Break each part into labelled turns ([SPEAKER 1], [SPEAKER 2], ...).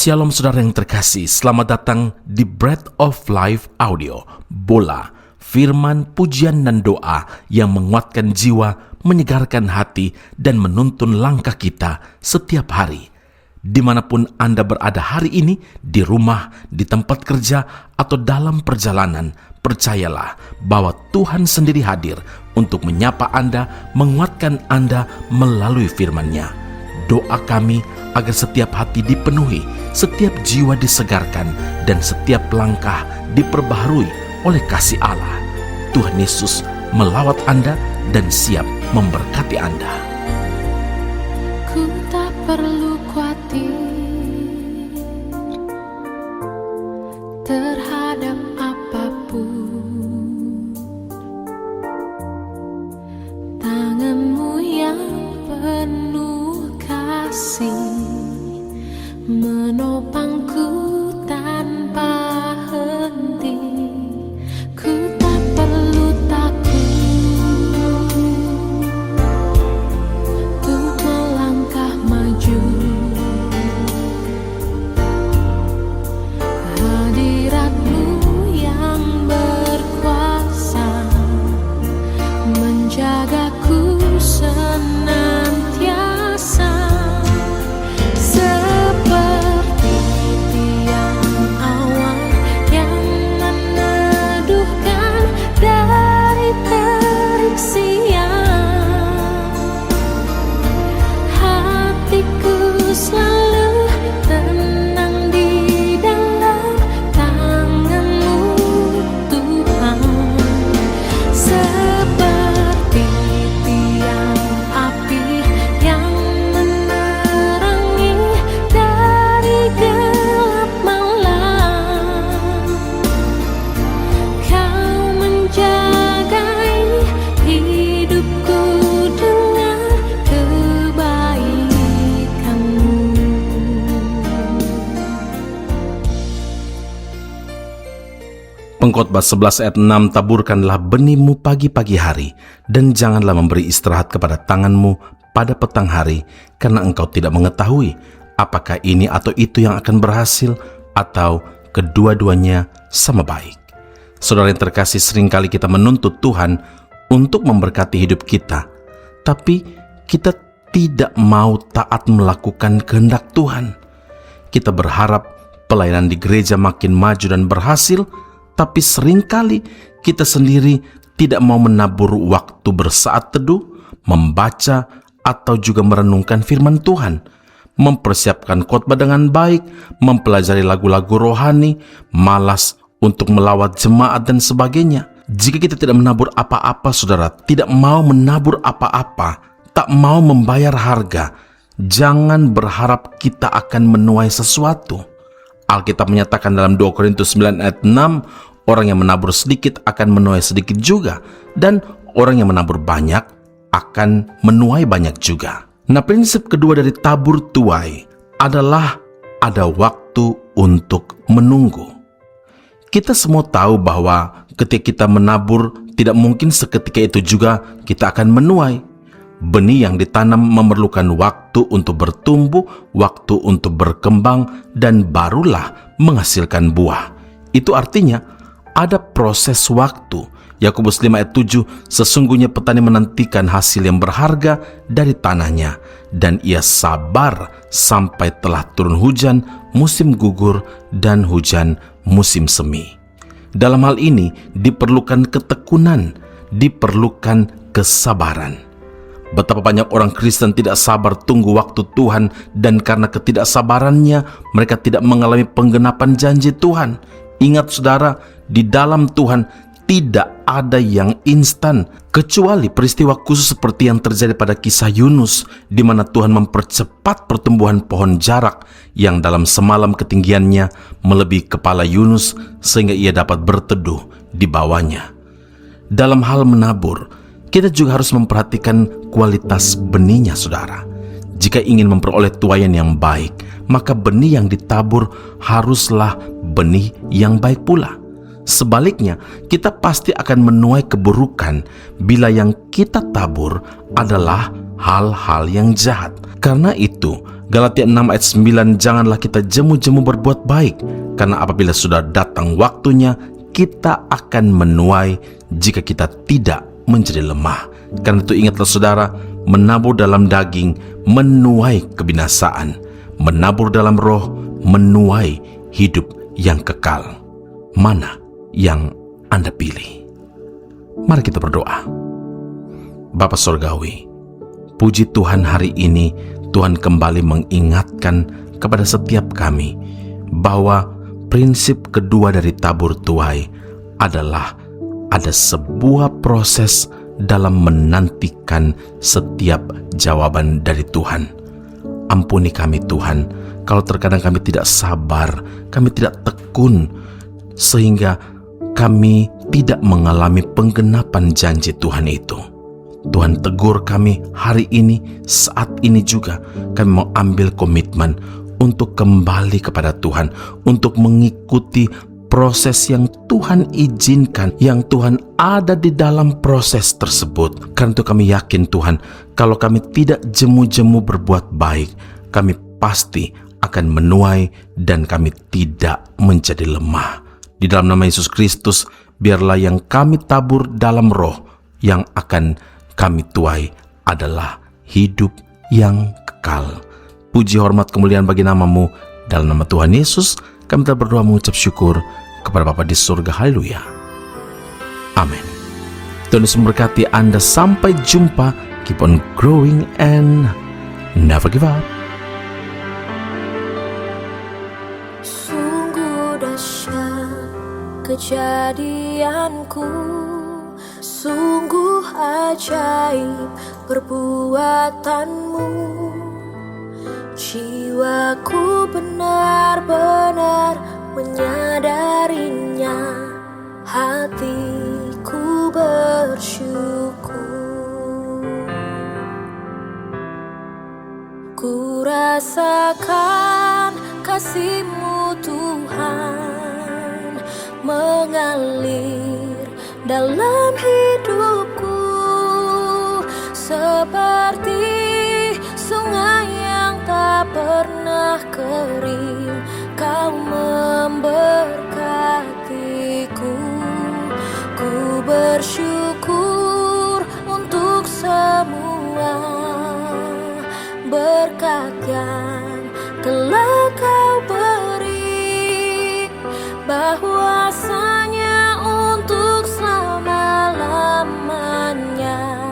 [SPEAKER 1] Shalom saudara yang terkasih, selamat datang di Bread of Life Audio, Bola, firman, pujian dan doa yang menguatkan jiwa, menyegarkan hati, dan menuntun langkah kita setiap hari. Dimanapun Anda berada hari ini, di rumah, di tempat kerja, atau dalam perjalanan, percayalah bahwa Tuhan sendiri hadir untuk menyapa Anda, menguatkan Anda melalui firman-Nya. Doa kami agar setiap hati dipenuhi, setiap jiwa disegarkan, dan setiap langkah diperbaharui oleh kasih Allah. Tuhan Yesus melawat Anda dan siap memberkati Anda.
[SPEAKER 2] Ku tak perlu khawatir terhadap apapun. Tangan-Mu yang penuh kasih menopangku tanpa henti. Ku tak perlu takut untuk melangkah maju. Hadirat-Mu yang berkuasa menjagaku senantiasa.
[SPEAKER 1] Pengkhotbah 11 ayat 6, taburkanlah benihmu pagi-pagi hari, dan janganlah memberi istirahat kepada tanganmu pada petang hari, karena engkau tidak mengetahui apakah ini atau itu yang akan berhasil, atau kedua-duanya sama baik. Saudara yang terkasih, seringkali kita menuntut Tuhan untuk memberkati hidup kita, tapi kita tidak mau taat melakukan kehendak Tuhan. Kita berharap pelayanan di gereja makin maju dan berhasil, tapi seringkali kita sendiri tidak mau menabur waktu bersaat teduh, membaca, atau juga merenungkan firman Tuhan, mempersiapkan khotbah dengan baik, mempelajari lagu-lagu rohani, malas untuk melawat jemaat dan sebagainya. Jika kita tidak menabur apa-apa, saudara, tidak mau menabur apa-apa, tak mau membayar harga, jangan berharap kita akan menuai sesuatu. Alkitab menyatakan dalam 2 Korintus 9 ayat 6, orang yang menabur sedikit akan menuai sedikit juga, dan orang yang menabur banyak akan menuai banyak juga. Nah, prinsip kedua dari tabur tuai adalah ada waktu untuk menunggu. Kita semua tahu bahwa ketika kita menabur, tidak mungkin seketika itu juga kita akan menuai. Benih yang ditanam memerlukan waktu untuk bertumbuh, waktu untuk berkembang, dan barulah menghasilkan buah. Itu artinya ada proses waktu. Yakobus 5 ayat 7, sesungguhnya petani menantikan hasil yang berharga dari tanahnya, dan ia sabar sampai telah turun hujan musim gugur dan hujan musim semi. Dalam hal ini diperlukan ketekunan, diperlukan kesabaran. Betapa banyak orang Kristen tidak sabar tunggu waktu Tuhan, dan karena ketidaksabarannya mereka tidak mengalami penggenapan janji Tuhan. Ingat saudara, di dalam Tuhan tidak ada yang instan, kecuali peristiwa khusus seperti yang terjadi pada kisah Yunus, di mana Tuhan mempercepat pertumbuhan pohon jarak yang dalam semalam ketinggiannya melebihi kepala Yunus, sehingga ia dapat berteduh di bawahnya. Dalam hal menabur, kita juga harus memperhatikan kualitas benihnya, saudara. Jika ingin memperoleh tuaian yang baik, maka benih yang ditabur haruslah benih yang baik pula. Sebaliknya, kita pasti akan menuai keburukan bila yang kita tabur adalah hal-hal yang jahat. Karena itu, Galatia 6 ayat 9, janganlah kita jemu-jemu berbuat baik, karena apabila sudah datang waktunya, kita akan menuai jika kita tidak menjadi lemah. Karena itu ingatlah saudara, menabur dalam daging menuai kebinasaan, menabur dalam roh menuai hidup yang kekal. Mana yang Anda pilih? Mari kita berdoa. Bapa Surgawi, puji Tuhan, hari ini Tuhan kembali mengingatkan kepada setiap kami bahwa prinsip kedua dari tabur tuai adalah ada sebuah proses dalam menantikan setiap jawaban dari Tuhan. Ampuni kami Tuhan, kalau terkadang kami tidak sabar, kami tidak tekun, sehingga kami tidak mengalami penggenapan janji Tuhan itu. Tuhan tegur kami hari ini, saat ini juga kami mau ambil komitmen untuk kembali kepada Tuhan, untuk mengikuti proses yang Tuhan izinkan, yang Tuhan ada di dalam proses tersebut. Karena itu kami yakin Tuhan, kalau kami tidak jemu-jemu berbuat baik, kami pasti akan menuai dan kami tidak menjadi lemah. Di dalam nama Yesus Kristus, biarlah yang kami tabur dalam roh, yang akan kami tuai adalah hidup yang kekal. Puji, hormat, kemuliaan bagi nama-Mu. Dalam nama Tuhan Yesus, kami telah berdoa mengucap syukur kepada Bapa di surga. Haleluya. Amin. Tuhan Yesus memberkati Anda. Sampai jumpa. Keep on growing and never give up.
[SPEAKER 2] Sungguh dahsyat kejadianku, sungguh ajaib perbuatanmu. Jiwaku benar-benar menyadarinya, hatiku bersyukur. Ku rasakan kasih-Mu Tuhan mengalir dalam hidupku, seperti sungai yang tak pernah kering. Kau memberkatiku. Ku bersyukur untuk semua berkat yang telah Kau beri, bahwasanya untuk selama-lamanya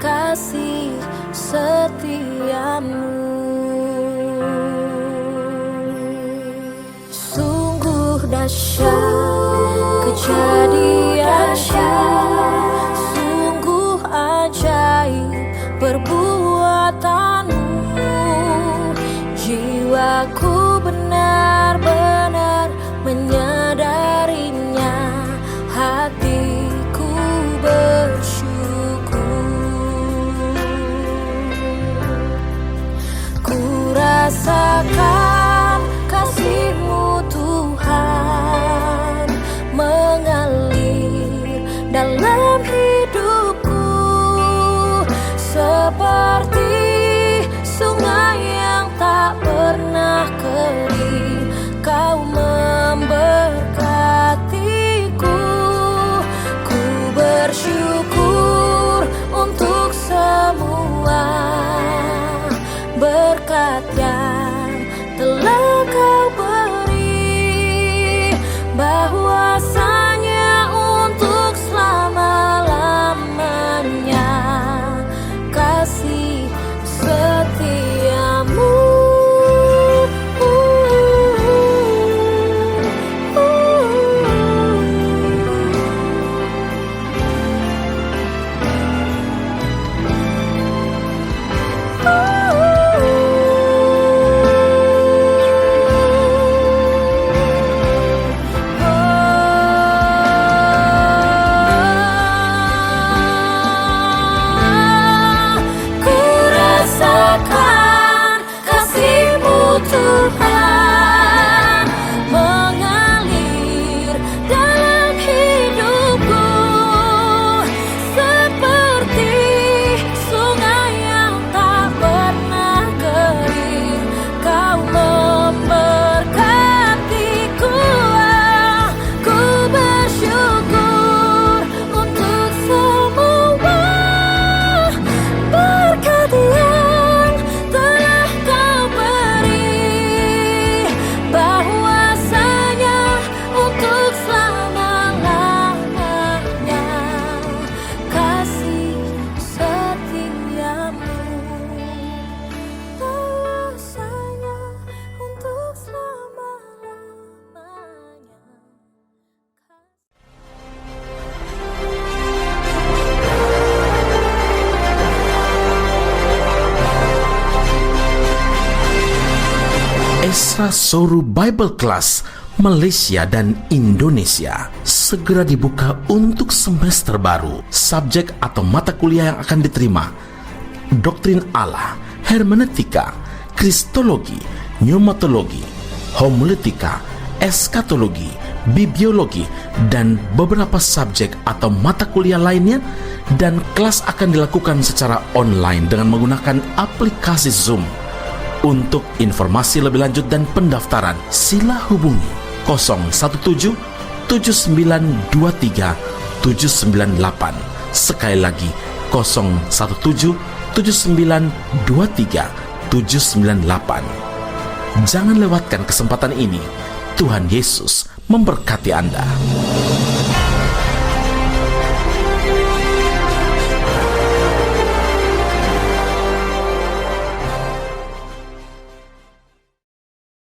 [SPEAKER 2] kasih setia-Mu. Sungguh dahsyat kejadiannya, sungguh ajaib perbuatanmu. Jiwaku benar-benar menyadarinya, hatiku bersyukur. Ku rasakan kasih-Mu Tuhan mengalir dalam hidupku, seperti sungai yang tak pernah kering. Kau memberkatiku. Ku bersyukur untuk semua berkat yang
[SPEAKER 1] Asra Soru Bible Class Malaysia dan Indonesia segera dibuka untuk semester baru. Subjek atau mata kuliah yang akan diterima: Doktrin Allah, Hermeneutika, Kristologi, Pneumatologi, Homiletika, Eskatologi, Bibliologi, dan beberapa subjek atau mata kuliah lainnya. Dan kelas akan dilakukan secara online dengan menggunakan aplikasi Zoom. Untuk informasi lebih lanjut dan pendaftaran, sila hubungi 017 7923 798. Sekali lagi 017 7923 798. Jangan lewatkan kesempatan ini. Tuhan Yesus memberkati Anda.